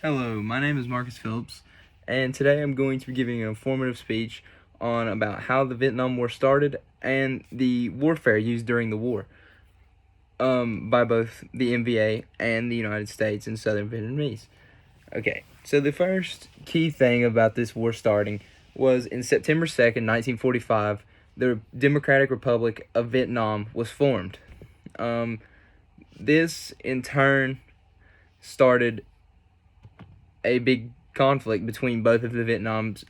Hello, my name is Marcus Phillips, and today I'm going to be giving an informative speech on about how the Vietnam War started and the warfare used during the war by both the NVA and the United States and Southern Vietnamese. Okay, so the first key thing about this war starting was in September 2nd, 1945, the Democratic Republic of Vietnam was formed. This, in turn, started a big conflict between both of the Vietnam's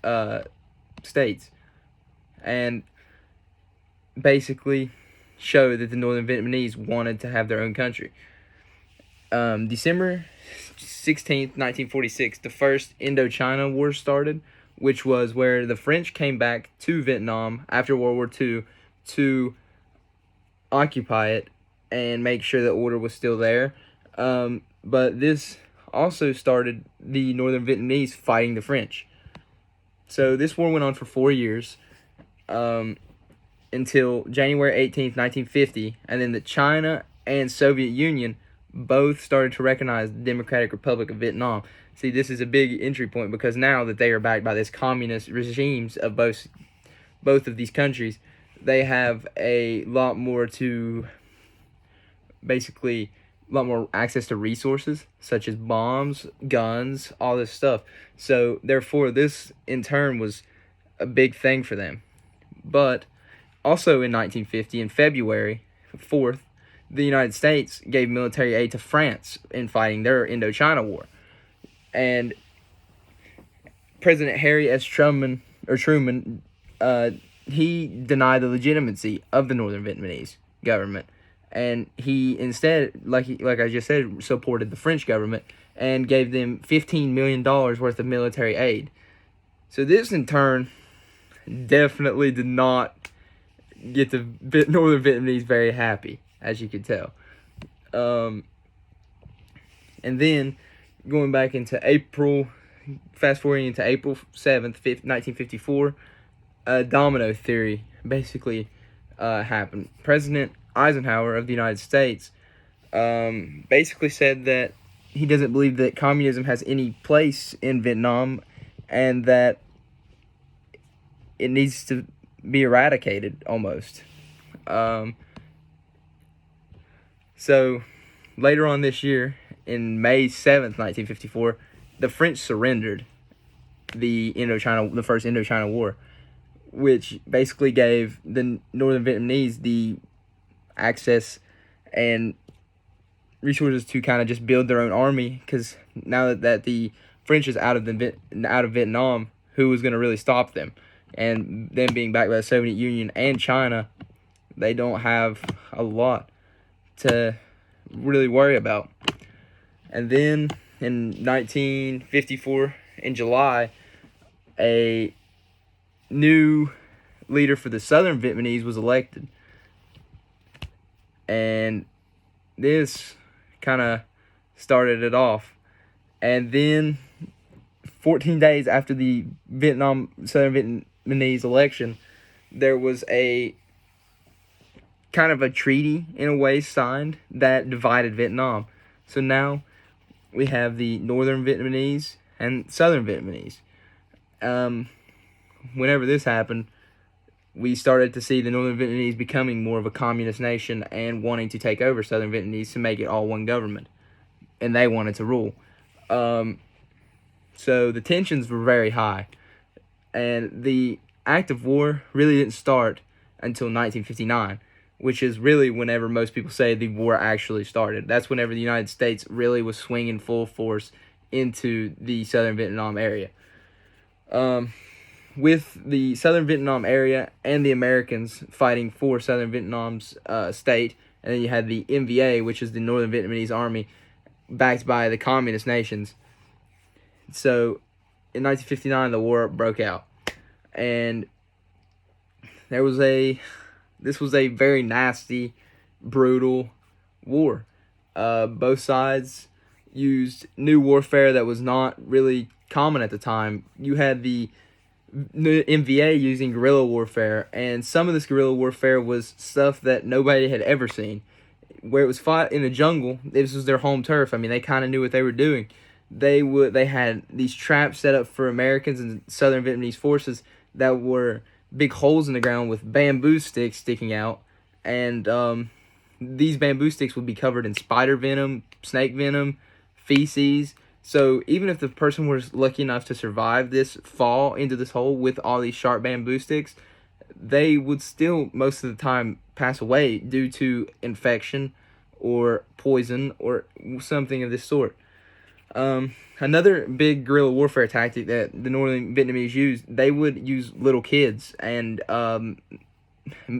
states, and basically showed that the Northern Vietnamese wanted to have their own country. December 16th, 1946, the first Indochina War started, which was where the French came back to Vietnam after World War II to occupy it and make sure that order was still there. But this also started the Northern Vietnamese fighting the French. So this war went on for 4 years until January 18th, 1950, and then the China and Soviet Union both started to recognize the Democratic Republic of Vietnam. See, this is a big entry point because now that they are backed by this communist regimes of both of these countries, they have a lot more to basically a lot more access to resources such as bombs, guns, all this stuff. So therefore, this in turn was a big thing for them. But also in 1950, in February 4th, the United States gave military aid to France in fighting their Indochina War. And President Harry S. Truman, he denied the legitimacy of the Northern Vietnamese government. And he instead, like I just said, supported the French government and gave them $15 million worth of military aid. So this, in turn, definitely did not get the Northern Vietnamese very happy, as you could tell. And then, going back into April, fast forwarding into April 7th, 1954, a domino theory basically happened. President Eisenhower of the United States basically said that he doesn't believe that communism has any place in Vietnam and that it needs to be eradicated almost. So later on this year, in May 7th, 1954, the French surrendered the first Indochina War, which basically gave the Northern Vietnamese the access and resources to kind of just build their own army, because now that the French is out of Vietnam, who was going to really stop them? And them being backed by the Soviet Union and China, they don't have a lot to really worry about. And then in 1954, in July, a new leader for the Southern Vietnamese was elected. And this kind of started it off. And then 14 days after the Southern Vietnamese election, there was a kind of a treaty in a way signed that divided Vietnam. So now we have the Northern Vietnamese and Southern Vietnamese. Whenever this happened, we started to see the Northern Vietnamese becoming more of a communist nation and wanting to take over Southern Vietnamese to make it all one government. And they wanted to rule. So the tensions were very high. And the act of war really didn't start until 1959, which is really whenever most people say the war actually started. That's whenever the United States really was swinging full force into the Southern Vietnam area. With the Southern Vietnam area and the Americans fighting for Southern Vietnam's state, and then you had the NVA, which is the Northern Vietnamese Army, backed by the communist nations. So in 1959, the war broke out, and this was a very nasty, brutal war. Both sides used new warfare that was not really common at the time. You had the NVA using guerrilla warfare, and some of this guerrilla warfare was stuff that nobody had ever seen. Where it was fought in the jungle, this was their home turf. I mean, they kind of knew what they were doing. they had these traps set up for Americans and Southern Vietnamese forces that were big holes in the ground with bamboo sticks sticking out, and these bamboo sticks would be covered in spider venom, snake venom, feces. So even if the person was lucky enough to survive this fall into this hole with all these sharp bamboo sticks, they would still most of the time pass away due to infection or poison or something of this sort. Another big guerrilla warfare tactic that the northern Vietnamese used, they would use little kids and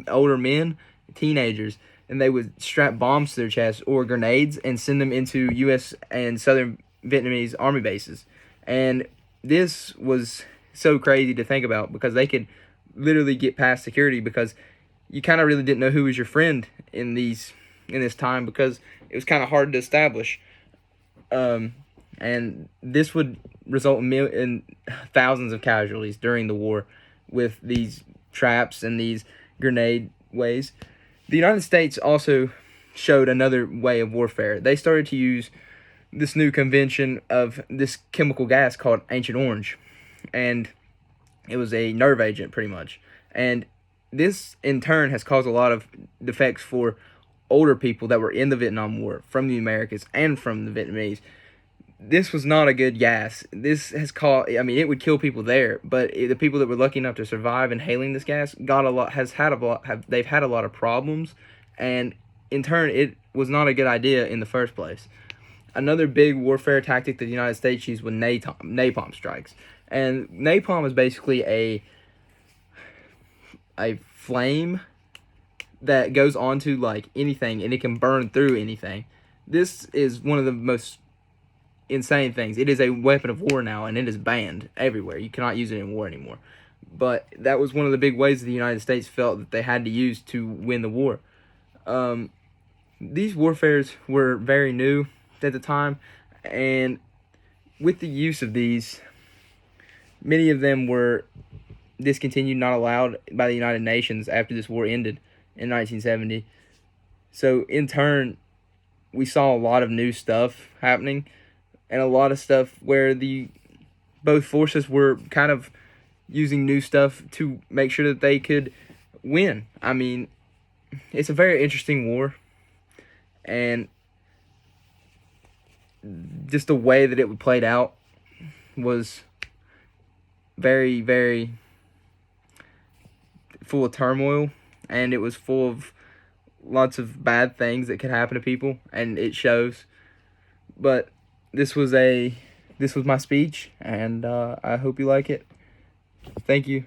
older men, teenagers, and they would strap bombs to their chests or grenades and send them into U.S. and Southern Vietnamese army bases. And this was so crazy to think about because they could literally get past security, because you kind of really didn't know who was your friend in this time, because it was kind of hard to establish. And this would result in thousands of casualties during the war with these traps and these grenade ways. The United States also showed another way of warfare. They started to use this new convention of this chemical gas called Agent Orange, and it was a nerve agent pretty much. And this in turn has caused a lot of defects for older people that were in the Vietnam War from the Americans and from the Vietnamese. This was not a good gas. This has caused, I mean, it would kill people there, but the people that were lucky enough to survive inhaling this gas they've had a lot of problems, and in turn, it was not a good idea in the first place. Another big warfare tactic that the United States used was napalm strikes. And napalm is basically a flame that goes onto like anything, and it can burn through anything. This is one of the most insane things. It is a weapon of war now, and it is banned everywhere. You cannot use it in war anymore. But that was one of the big ways that the United States felt that they had to use to win the war. These warfares were very new at the time, and with the use of these, many of them were discontinued, not allowed by the United Nations after this war ended in 1970. So in turn, we saw a lot of new stuff happening, and a lot of stuff where both forces were kind of using new stuff to make sure that they could win. I mean, it's a very interesting war, and just the way that it played out was very, very full of turmoil, and it was full of lots of bad things that could happen to people, and it shows. But this was my speech, and I hope you like it. Thank you.